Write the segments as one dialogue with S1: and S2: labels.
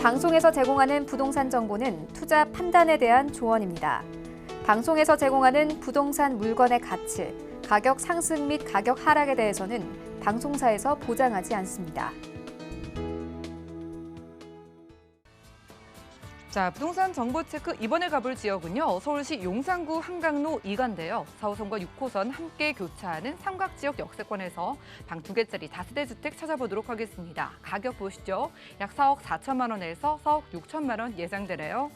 S1: 방송에서 제공하는 부동산 정보는 투자 판단에 대한 조언입니다. 방송에서 제공하는 부동산 물건의 가치, 가격 상승 및 가격 하락에 대해서는 방송사에서 보장하지 않습니다.
S2: 자, 부동산 정보 체크 이번에 가볼 지역은요. 서울시 용산구 한강로 2가인데요. 4호선과 6호선 함께 교차하는 삼각지역 역세권에서 방 2개짜리 다세대 주택 찾아보도록 하겠습니다. 가격 보시죠. 약 4억 4천만 원에서 4억 6천만 원 예상되네요.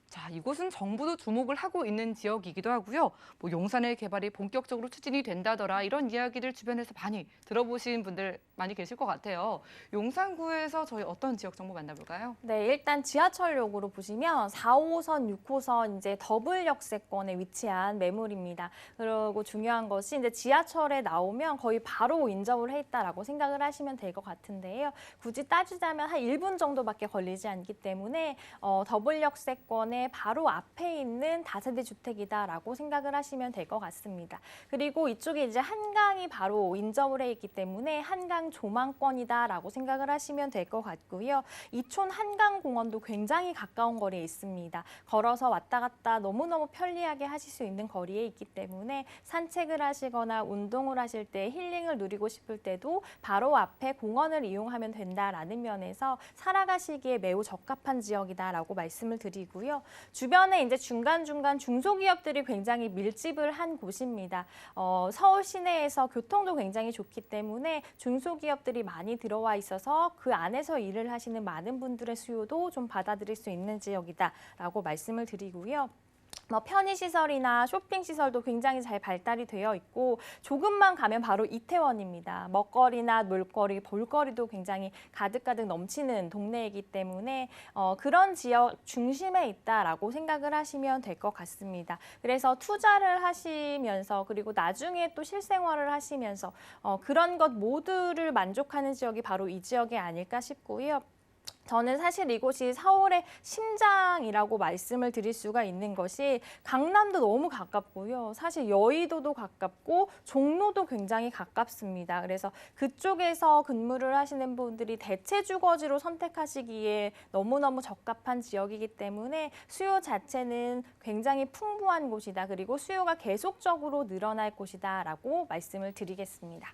S2: 자, 이곳은 정부도 주목을 하고 있는 지역이기도 하고요. 용산의 개발이 본격적으로 추진이 된다더라 이런 이야기들 주변에서 많이 들어보신 분들 많이 계실 것 같아요. 용산구에서 저희 어떤 지역 정보 만나볼까요?
S3: 네, 일단 지하철역으로 보시면 4호선, 6호선 이제 더블 역세권에 위치한 매물입니다. 그리고 중요한 것이 이제 지하철에 나오면 거의 바로 인접을 해 있다라고 생각을 하시면 될 것 같은데요. 굳이 따지자면 한 1분 정도밖에 걸리지 않기 때문에 더블 역세권의 바로 앞에 있는 다세대 주택이다라고 생각을 하시면 될 것 같습니다. 그리고 이쪽에 이제 한강이 바로 인접을 해 있기 때문에 한강 조망권이다라고 생각을 하시면 될 것 같고요. 이촌 한강공원도 굉장히 가까운 거리에 있습니다. 걸어서 왔다 갔다 너무너무 편리하게 하실 수 있는 거리에 있기 때문에 산책을 하시거나 운동을 하실 때 힐링을 누리고 싶을 때도 바로 앞에 공원을 이용하면 된다라는 면에서 살아가시기에 매우 적합한 지역이다라고 말씀을 드리고요. 주변에 이제 중간중간 중소기업들이 굉장히 밀집을 한 곳입니다. 서울 시내에서 교통도 굉장히 좋기 때문에 중소기업들이 많이 들어와 있어서 그 안에서 일을 하시는 많은 분들의 수요도 좀 받아들일 수 있는 지역이다라고 말씀을 드리고요. 편의시설이나 쇼핑시설도 굉장히 잘 발달이 되어 있고 조금만 가면 바로 이태원입니다. 먹거리나 놀거리, 볼거리도 굉장히 가득가득 넘치는 동네이기 때문에 그런 지역 중심에 있다라고 생각을 하시면 될 것 같습니다. 그래서 투자를 하시면서 그리고 나중에 또 실생활을 하시면서 그런 것 모두를 만족하는 지역이 바로 이 지역이 아닐까 싶고요. 저는 사실 이곳이 서울의 심장이라고 말씀을 드릴 수가 있는 것이 강남도 너무 가깝고요. 사실 여의도도 가깝고 종로도 굉장히 가깝습니다. 그래서 그쪽에서 근무를 하시는 분들이 대체 주거지로 선택하시기에 너무너무 적합한 지역이기 때문에 수요 자체는 굉장히 풍부한 곳이다. 그리고 수요가 계속적으로 늘어날 곳이다라고 말씀을 드리겠습니다.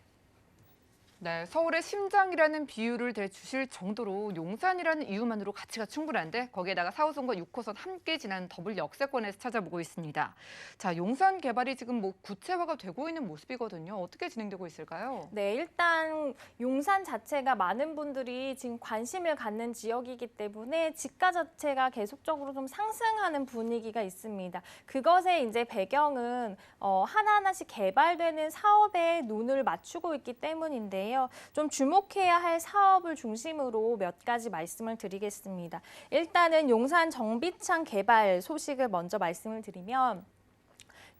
S2: 네, 서울의 심장이라는 비유를 대주실 정도로 용산이라는 이유만으로 가치가 충분한데 거기에다가 4호선과 6호선 함께 지나는 더블 역세권에서 찾아보고 있습니다. 자, 용산 개발이 지금 구체화가 되고 있는 모습이거든요. 어떻게 진행되고 있을까요?
S3: 네, 일단 용산 자체가 많은 분들이 지금 관심을 갖는 지역이기 때문에 집가 자체가 계속적으로 좀 상승하는 분위기가 있습니다. 그것의 이제 배경은 하나하나씩 개발되는 사업에 눈을 맞추고 있기 때문인데요. 좀 주목해야 할 사업을 중심으로 몇 가지 말씀을 드리겠습니다. 일단은 용산 정비창 개발 소식을 먼저 말씀을 드리면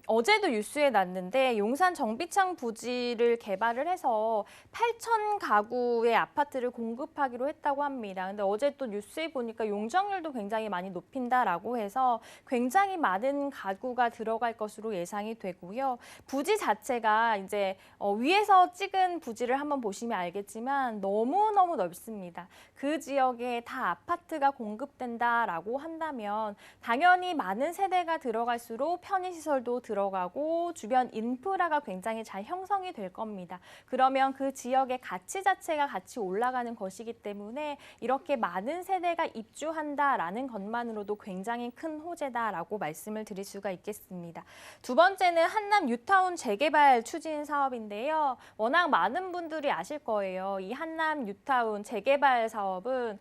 S3: 어제도 뉴스에 났는데 용산 정비창 부지를 개발을 해서 8천 가구의 아파트를 공급하기로 했다고 합니다. 근데 어제 또 뉴스에 보니까 용적률도 굉장히 많이 높인다라고 해서 굉장히 많은 가구가 들어갈 것으로 예상이 되고요. 부지 자체가 이제 위에서 찍은 부지를 한번 보시면 알겠지만 너무너무 넓습니다. 그 지역에 다 아파트가 공급된다라고 한다면 당연히 많은 세대가 들어갈수록 편의시설도 들어가고 주변 인프라가 굉장히 잘 형성이 될 겁니다. 그러면 그 지역의 가치 자체가 같이 올라가는 것이기 때문에 이렇게 많은 세대가 입주한다라는 것만으로도 굉장히 큰 호재다라고 말씀을 드릴 수가 있겠습니다. 두 번째는 한남 뉴타운 재개발 추진 사업인데요. 워낙 많은 분들이 아실 거예요. 이 한남 뉴타운 재개발 사업은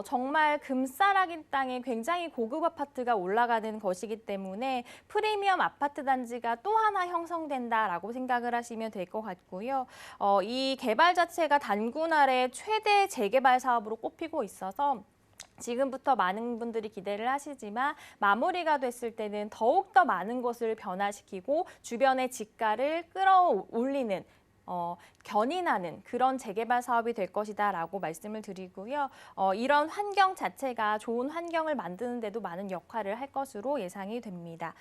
S3: 정말 금싸라기 땅에 굉장히 고급 아파트가 올라가는 것이기 때문에 프리미엄 아파트 단지가 또 하나 형성된다라고 생각을 하시면 될 것 같고요. 이 개발 자체가 단군 아래 최대 재개발 사업으로 꼽히고 있어서 지금부터 많은 분들이 기대를 하시지만 마무리가 됐을 때는 더욱더 많은 것을 변화시키고 주변의 집가를 끌어올리는 견인하는 그런 재개발 사업이 될 것이다라고 말씀을 드리고요. 이런 환경 자체가 좋은 환경을 만드는 데도 많은 역할을 할 것으로 예상이 됩니다.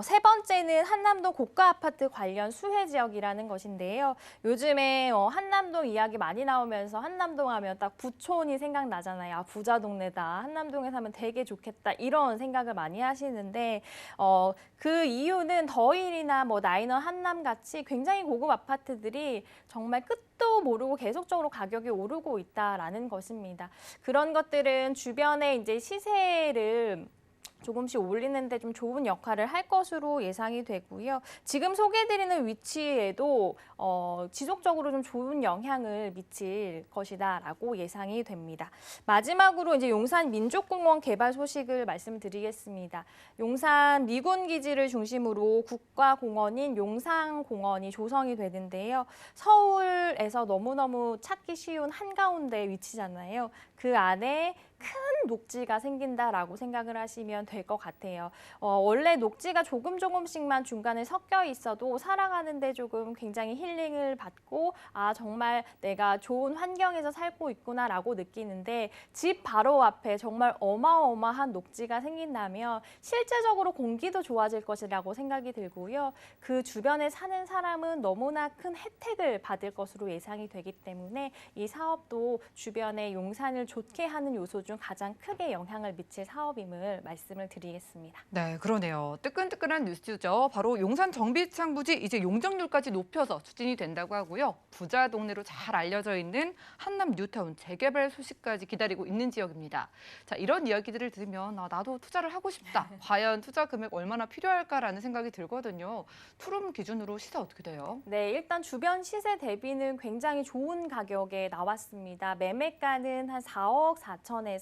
S3: 세 번째는 한남동 고가 아파트 관련 수혜 지역이라는 것인데요. 요즘에 한남동 이야기 많이 나오면서 한남동 하면 딱 부촌이 생각나잖아요. 아, 부자 동네다. 한남동에 사면 되게 좋겠다. 이런 생각을 많이 하시는데 그 이유는 더힐이나 뭐 나인원 한남 같이 굉장히 고급 아파트들이 정말 끝도 모르고 계속적으로 가격이 오르고 있다라는 것입니다. 그런 것들은 주변에 이제 시세를 조금씩 올리는데 좀 좋은 역할을 할 것으로 예상이 되고요. 지금 소개해드리는 위치에도 지속적으로 좀 좋은 영향을 미칠 것이다라고 예상이 됩니다. 마지막으로 이제 용산 민족공원 개발 소식을 말씀드리겠습니다. 용산 미군 기지를 중심으로 국가공원인 용산공원이 조성이 되는데요. 서울에서 너무너무 찾기 쉬운 한가운데 위치잖아요. 그 안에 큰 녹지가 생긴다라고 생각을 하시면 될 것 같아요. 원래 녹지가 조금씩만 중간에 섞여 있어도 살아가는데 조금 굉장히 힐링을 받고 아 정말 내가 좋은 환경에서 살고 있구나라고 느끼는데 집 바로 앞에 정말 어마어마한 녹지가 생긴다면 실제적으로 공기도 좋아질 것이라고 생각이 들고요. 그 주변에 사는 사람은 너무나 큰 혜택을 받을 것으로 예상이 되기 때문에 이 사업도 주변에 용산을 좋게 하는 요소 중 가장 크게 영향을 미칠 사업임을 말씀을 드리겠습니다.
S2: 네, 그러네요. 뜨끈뜨끈한 뉴스죠. 바로 용산 정비창 부지 이제 용적률까지 높여서 추진이 된다고 하고요. 부자 동네로 잘 알려져 있는 한남 뉴타운 재개발 소식까지 기다리고 있는 지역입니다. 자, 이런 이야기들을 들으면 나도 투자를 하고 싶다. 과연 투자 금액 얼마나 필요할까라는 생각이 들거든요. 투룸 기준으로 시세 어떻게 돼요?
S3: 네, 일단 주변 시세 대비는 굉장히 좋은 가격에 나왔습니다. 매매가는 한 4억 4천에서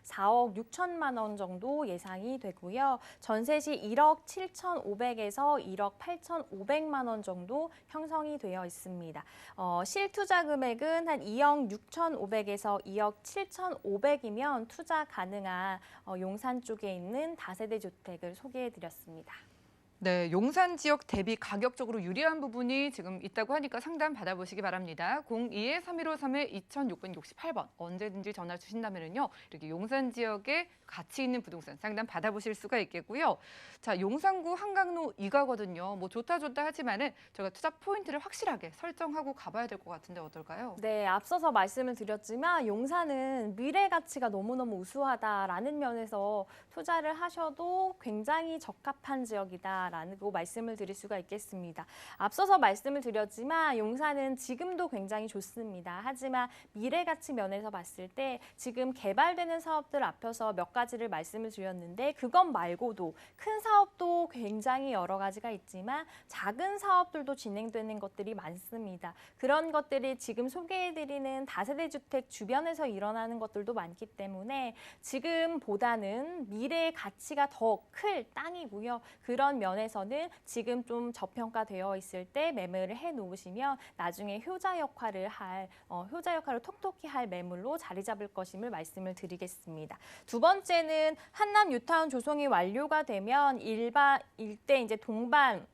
S3: 4억 6천만 원 정도 예상이 되고요. 전세 시 1억 7,500에서 1억 8,500만 원 정도 형성이 되어 있습니다. 실투자 금액은 한 2억 6,500에서 2억 7,500이면 투자 가능한 용산 쪽에 있는 다세대 주택을 소개해드렸습니다.
S2: 네, 용산 지역 대비 가격적으로 유리한 부분이 지금 있다고 하니까 상담 받아보시기 바랍니다. 02-315-2668번 언제든지 전화 주신다면요. 이렇게 용산 지역에 가치 있는 부동산 상담 받아보실 수가 있겠고요. 자, 용산구 한강로 2가거든요. 뭐 좋다 하지만은 저희가 투자 포인트를 확실하게 설정하고 가봐야 될 것 같은데 어떨까요?
S3: 네, 앞서서 말씀을 드렸지만 용산은 미래 가치가 너무너무 우수하다라는 면에서 투자를 하셔도 굉장히 적합한 지역이다라고 말씀을 드릴 수가 있겠습니다. 앞서서 말씀을 드렸지만 용산은 지금도 굉장히 좋습니다. 하지만 미래 가치 면에서 봤을 때 지금 개발되는 사업들 앞에서 몇 가지를 말씀을 드렸는데 그것 말고도 큰 사업도 굉장히 여러 가지가 있지만 작은 사업들도 진행되는 것들이 많습니다. 그런 것들이 지금 소개해드리는 다세대 주택 주변에서 일어나는 것들도 많기 때문에 지금보다는 미래의 가치가 더 클 땅이고요. 그런 면에서는 지금 좀 저평가되어 있을 때 매매를 해놓으시면 나중에 효자 역할을 톡톡히 할 매물로 자리 잡을 것임을 말씀을 드리겠습니다. 두 번째는 한남 뉴타운 조성이 완료가 되면 일대 이제 동반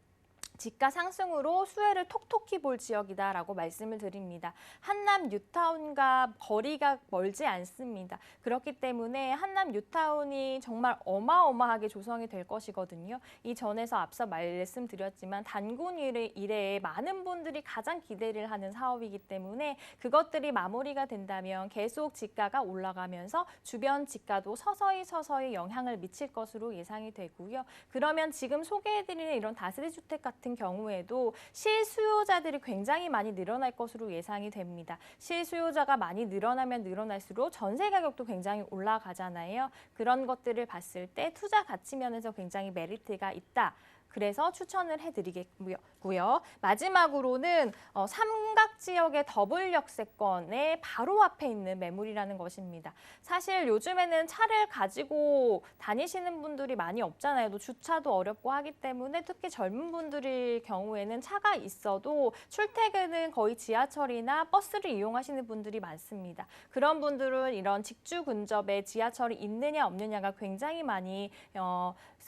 S3: 집가 상승으로 수혜를 톡톡히 볼 지역이다라고 말씀을 드립니다. 한남 뉴타운과 거리가 멀지 않습니다. 그렇기 때문에 한남 뉴타운이 정말 어마어마하게 조성이 될 것이거든요. 이 전에서 앞서 말씀드렸지만 단군 이래에 많은 분들이 가장 기대를 하는 사업이기 때문에 그것들이 마무리가 된다면 계속 집가가 올라가면서 주변 집가도 서서히 영향을 미칠 것으로 예상이 되고요. 그러면 지금 소개해드리는 이런 다세대 주택 같은 경우에도 실수요자들이 굉장히 많이 늘어날 것으로 예상이 됩니다. 실수요자가 많이 늘어나면 늘어날수록 전세 가격도 굉장히 올라가잖아요. 그런 것들을 봤을 때 투자 가치 면에서 굉장히 메리트가 있다. 그래서 추천을 해드리겠고요. 마지막으로는 삼각 지역의 더블 역세권의 바로 앞에 있는 매물이라는 것입니다. 사실 요즘에는 차를 가지고 다니시는 분들이 많이 없잖아요. 또 주차도 어렵고 하기 때문에 특히 젊은 분들의 경우에는 차가 있어도 출퇴근은 거의 지하철이나 버스를 이용하시는 분들이 많습니다. 그런 분들은 이런 직주 근접에 지하철이 있느냐 없느냐가 굉장히 많이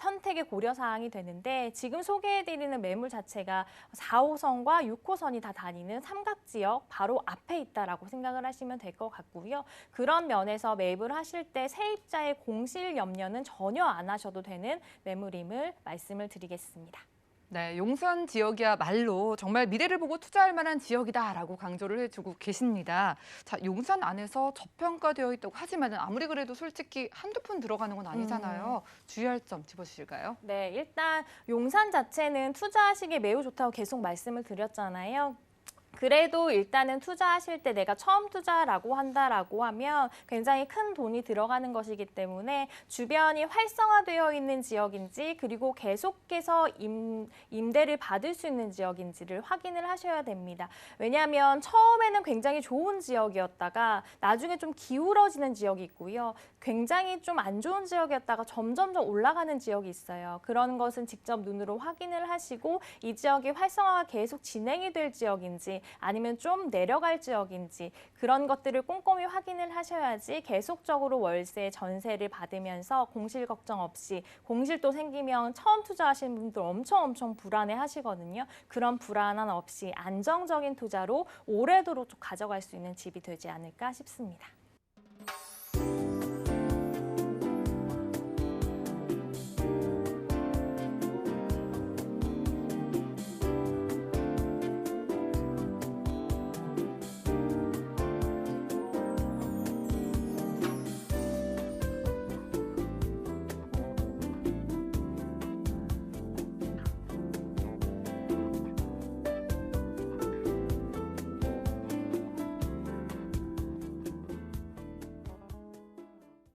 S3: 선택의 고려사항이 되는데 지금 소개해드리는 매물 자체가 4호선과 6호선이 다 다니는 삼각지역 바로 앞에 있다라고 생각을 하시면 될 것 같고요. 그런 면에서 매입을 하실 때 세입자의 공실 염려는 전혀 안 하셔도 되는 매물임을 말씀을 드리겠습니다.
S2: 네, 용산 지역이야말로 정말 미래를 보고 투자할 만한 지역이다라고 강조를 해주고 계십니다. 자, 용산 안에서 저평가되어 있다고 하지만 아무리 그래도 솔직히 한두 푼 들어가는 건 아니잖아요. 주의할 점 짚어주실까요?
S3: 네, 일단 용산 자체는 투자하시기에 매우 좋다고 계속 말씀을 드렸잖아요. 그래도 일단은 투자하실 때 내가 처음 투자라고 한다라고 하면 굉장히 큰 돈이 들어가는 것이기 때문에 주변이 활성화되어 있는 지역인지 그리고 계속해서 임대를 받을 수 있는 지역인지를 확인을 하셔야 됩니다. 왜냐하면 처음에는 굉장히 좋은 지역이었다가 나중에 좀 기울어지는 지역이 있고요. 굉장히 좀 안 좋은 지역이었다가 점점점 올라가는 지역이 있어요. 그런 것은 직접 눈으로 확인을 하시고 이 지역이 활성화가 계속 진행이 될 지역인지 아니면 좀 내려갈 지역인지 그런 것들을 꼼꼼히 확인을 하셔야지 계속적으로 월세, 전세를 받으면서 공실 걱정 없이 공실도 생기면 처음 투자하시는 분들 엄청 불안해 하시거든요. 그런 불안함 없이 안정적인 투자로 오래도록 가져갈 수 있는 집이 되지 않을까 싶습니다.